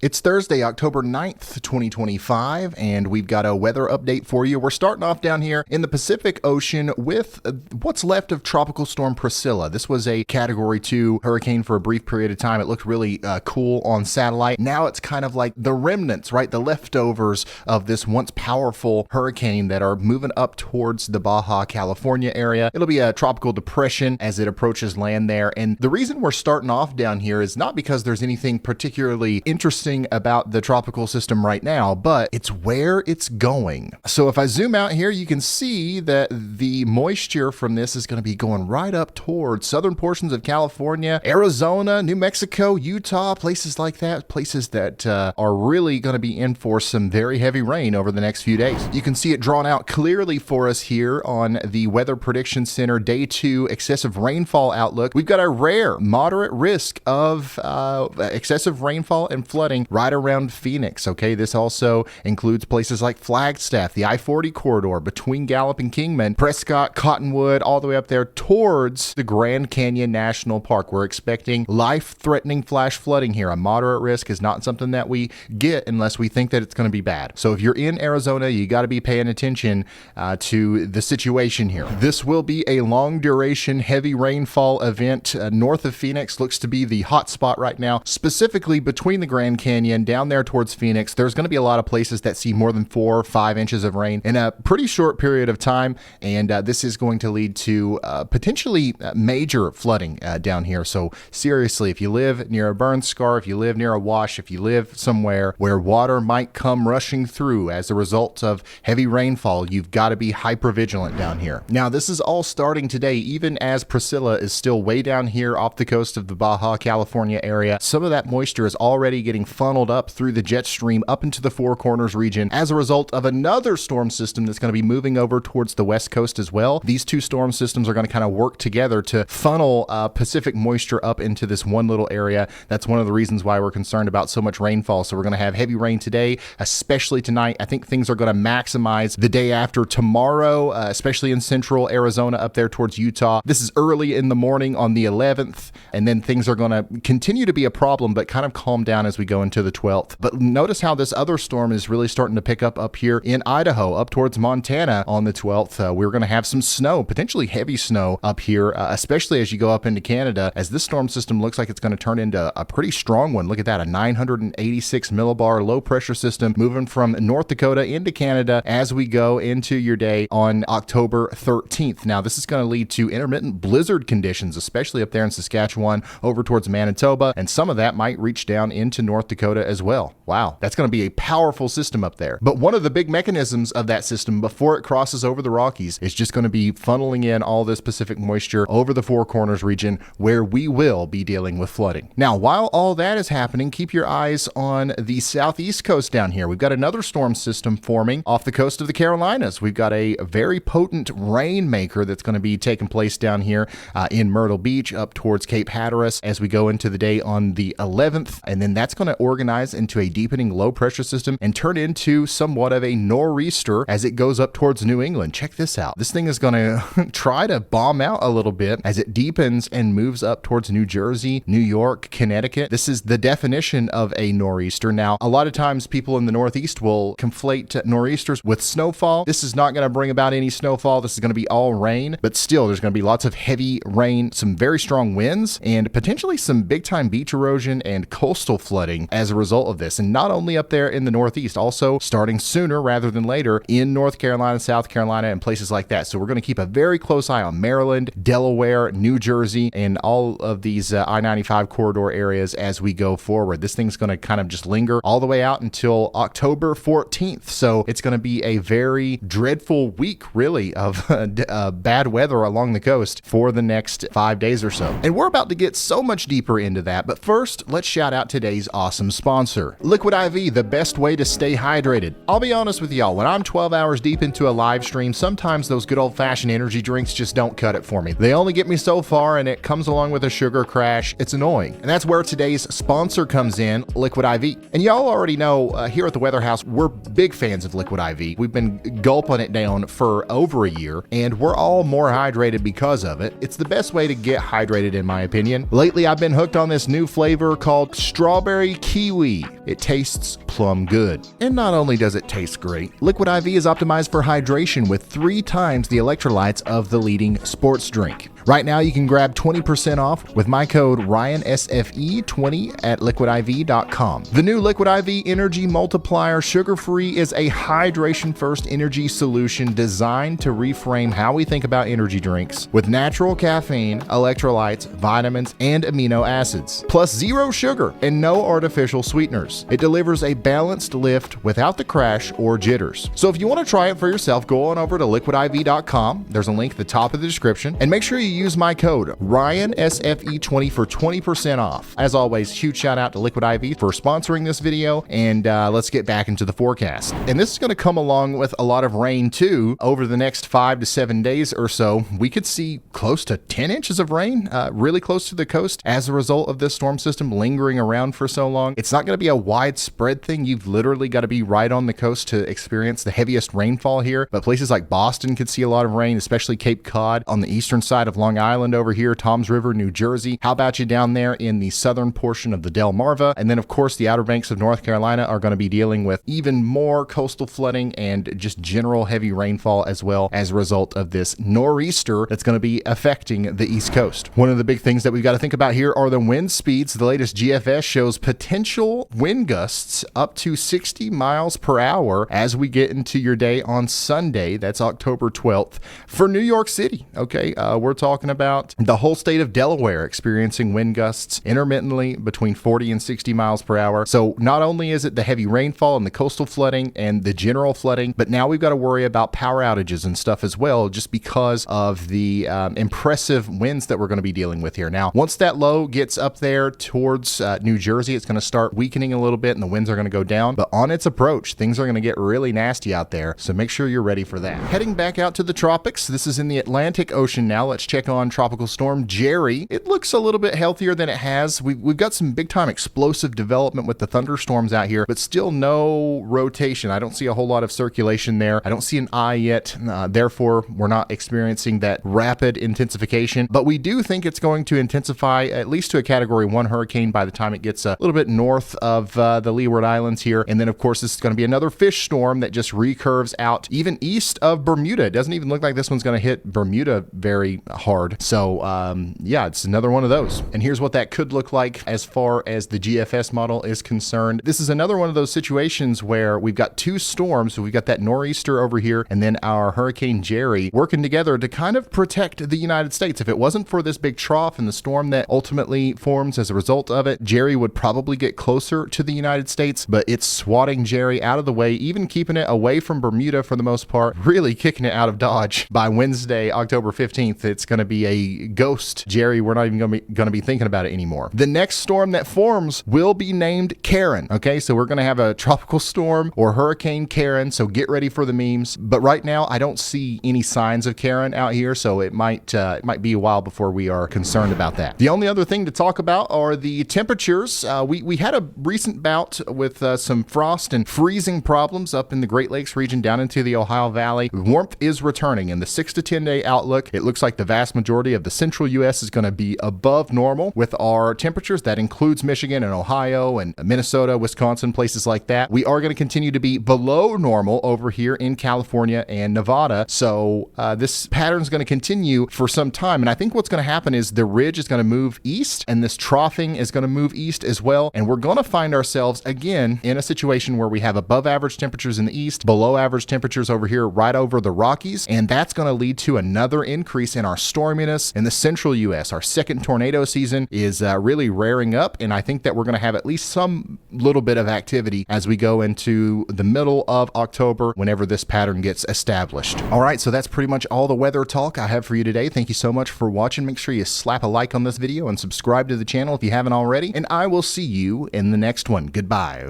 It's Thursday, October 9th, 2025, and we've got a weather update for you. We're starting off down here in the Pacific Ocean with what's left of Tropical Storm Priscilla. This was a Category 2 hurricane for a brief period of time. It looked really cool on satellite. Now it's kind of like the remnants, right? The leftovers of this once powerful hurricane that are moving up towards the Baja California area. It'll be a tropical depression as it approaches land there. And the reason we're starting off down here is not because there's anything particularly interesting about the tropical system right now, but it's where it's going. So if I zoom out here, you can see that the moisture from this is going to be going right up towards southern portions of California, Arizona, New Mexico, Utah, places like that, places that are really going to be in for some very heavy rain over the next few days. You can see it drawn out clearly for us here on the Weather Prediction Center Day 2 excessive rainfall outlook. We've got a rare, moderate risk of excessive rainfall and flooding right around Phoenix. Okay, this also includes places like Flagstaff, the I-40 corridor between Gallup and Kingman, Prescott, Cottonwood, all the way up there towards the Grand Canyon National Park. We're expecting life-threatening flash flooding here. A moderate risk is not something that we get unless we think that it's going to be bad. So if you're in Arizona, you got to be paying attention to the situation here. This will be a long-duration, heavy rainfall event. North of Phoenix looks to be the hot spot right now, specifically between the Grand Canyon down there towards Phoenix. There's going to be a lot of places that see more than 4 or 5 inches of rain in a pretty short period of time, and this is going to lead to potentially major flooding down here. So seriously, if you live near a burn scar, if you live near a wash, if you live somewhere where water might come rushing through as a result of heavy rainfall, you've got to be hyper vigilant down here. Now, this is all starting today, even as Priscilla is still way down here off the coast of the Baja California area. Some of that moisture is already getting funneled up through the jet stream up into the Four Corners region as a result of another storm system that's going to be moving over towards the west coast as well. These two storm systems are going to kind of work together to funnel Pacific moisture up into this one little area. That's one of the reasons why we're concerned about so much rainfall. So we're going to have heavy rain today, especially tonight. I think things are going to maximize the day after tomorrow, especially in central Arizona up there towards Utah. This is early in the morning on the 11th, and then things are going to continue to be a problem, but kind of calm down as we go into the 12th. But notice how this other storm is really starting to pick up here in Idaho, up towards Montana on the 12th. We're going to have some snow, potentially heavy snow up here, especially as you go up into Canada, as this storm system looks like it's going to turn into a pretty strong one. Look at that, a 986 millibar low pressure system moving from North Dakota into Canada as we go into your day on October 13th. Now, this is going to lead to intermittent blizzard conditions, especially up there in Saskatchewan, over towards Manitoba, and some of that might reach down into North Dakota as well. Wow, that's going to be a powerful system up there. But one of the big mechanisms of that system before it crosses over the Rockies is just going to be funneling in all this Pacific moisture over the Four Corners region, where we will be dealing with flooding. Now, while all that is happening, keep your eyes on the southeast coast down here. We've got another storm system forming off the coast of the Carolinas. We've got a very potent rainmaker that's going to be taking place down here in Myrtle Beach up towards Cape Hatteras as we go into the day on the 11th. And then that's going to organize into a deepening low pressure system and turn into somewhat of a nor'easter as it goes up towards New England. Check this out. This thing is going to try to bomb out a little bit as it deepens and moves up towards New Jersey, New York, Connecticut. This is the definition of a nor'easter. Now, a lot of times people in the Northeast will conflate nor'easters with snowfall. This is not going to bring about any snowfall. This is going to be all rain, but still there's going to be lots of heavy rain, some very strong winds, and potentially some big time beach erosion and coastal flooding as a result of this. And not only up there in the Northeast, also starting sooner rather than later in North Carolina, South Carolina, and places like that. So we're going to keep a very close eye on Maryland, Delaware, New Jersey, and all of these I-95 corridor areas as we go forward. This thing's going to kind of just linger all the way out until October 14th. So it's going to be a very dreadful week, really, of bad weather along the coast for the next 5 days or so. And we're about to get so much deeper into that. But first, let's shout out today's awesome sponsor, Liquid IV, the best way to stay hydrated. I'll be honest with y'all, when I'm 12 hours deep into a live stream, sometimes those good old-fashioned energy drinks just don't cut it for me. They only get me so far, and it comes along with a sugar crash. It's annoying. And that's where today's sponsor comes in, Liquid IV. And y'all already know, here at the Weather House, we're big fans of Liquid IV. We've been gulping it down for over a year, and we're all more hydrated because of it. It's the best way to get hydrated, in my opinion. Lately, I've been hooked on this new flavor called Strawberry kiwi. It tastes plum good. And not only does it taste great, Liquid IV is optimized for hydration with 3 times the electrolytes of the leading sports drink. Right now, you can grab 20% off with my code RyanSFE20 at liquidiv.com. The new Liquid IV Energy Multiplier Sugar-Free is a hydration-first energy solution designed to reframe how we think about energy drinks with natural caffeine, electrolytes, vitamins, and amino acids, plus 0 sugar and no artificial sweeteners. It delivers a balanced lift without the crash or jitters. So if you want to try it for yourself, go on over to liquidiv.com. There's a link at the top of the description, and make sure you use my code RyanSFE20 for 20% off. As always, huge shout out to Liquid IV for sponsoring this video, and let's get back into the forecast. And this is going to come along with a lot of rain too. Over the next 5 to 7 days or so, we could see close to 10 inches of rain, really close to the coast as a result of this storm system lingering around for so long. It's not going to be a widespread thing. You've literally got to be right on the coast to experience the heaviest rainfall here, but places like Boston could see a lot of rain, especially Cape Cod on the eastern side of Long Island over here, Toms River, New Jersey. How about you down there in the southern portion of the Delmarva? And then, of course, the Outer Banks of North Carolina are going to be dealing with even more coastal flooding and just general heavy rainfall as well as a result of this nor'easter that's going to be affecting the East Coast. One of the big things that we've got to think about here are the wind speeds. The latest GFS shows potential wind gusts up to 60 miles per hour as we get into your day on Sunday. That's October 12th for New York City. Okay, we're talking about the whole state of Delaware experiencing wind gusts intermittently between 40 and 60 miles per hour. So not only is it the heavy rainfall and the coastal flooding and the general flooding, but now we've got to worry about power outages and stuff as well, just because of the impressive winds that we're going to be dealing with here. Now, once that low gets up there towards New Jersey, it's going to start weakening a little bit and the winds are going to go down. But on its approach, things are going to get really nasty out there. So make sure you're ready for that. Heading back out to the tropics, this is in the Atlantic Ocean now. Let's check on Tropical Storm Jerry. It looks a little bit healthier than it has. We've got some big time explosive development with the thunderstorms out here, but still no rotation. I don't see a whole lot of circulation there. I don't see an eye yet. Therefore, we're not experiencing that rapid intensification, but we do think it's going to intensify at least to a Category 1 hurricane by the time it gets a little bit north of the Leeward Islands here. And then, of course, this is going to be another fish storm that just recurves out even east of Bermuda. It doesn't even look like this one's going to hit Bermuda very hard. So, yeah, it's another one of those. And here's what that could look like as far as the GFS model is concerned. This is another one of those situations where we've got 2 storms. So we've got that nor'easter over here and then our Hurricane Jerry working together to kind of protect the United States. If it wasn't for this big trough and the storm that ultimately forms as a result of it, Jerry would probably get closer to the United States, but it's swatting Jerry out of the way, even keeping it away from Bermuda for the most part, really kicking it out of Dodge. By Wednesday, October 15th, it's going to be a ghost Jerry. We're not even going to be thinking about it anymore. The next storm that forms will be named Karen. Okay, so we're going to have a tropical storm or Hurricane Karen, so get ready for the memes. But right now, I don't see any signs of Karen out here, so it might be a while before we are concerned about that. The only other thing to talk about are the temperatures. We had a recent bout with some frost and freezing problems up in the Great Lakes region down into the Ohio Valley. Warmth is returning in the 6 to 10 day outlook. It looks like the vast majority of the central U.S. is going to be above normal with our temperatures. That includes Michigan and Ohio and Minnesota, Wisconsin, places like that. We are going to continue to be below normal over here in California and Nevada. So this pattern is going to continue for some time. And I think what's going to happen is the ridge is going to move east and this troughing is going to move east as well. And we're going to find ourselves again in a situation where we have above average temperatures in the east, below average temperatures over here right over the Rockies. And that's going to lead to another increase in our storminess in the central U.S. Our second tornado season is really raring up. And I think that we're going to have at least some little bit of activity as we go into the middle of October whenever this pattern gets established. All right, so that's pretty much all the weather talk I have for you today. Thank you so much for watching. Make sure you slap a like on this video and subscribe to the channel if you haven't already. And I will see you in the next one. Goodbye.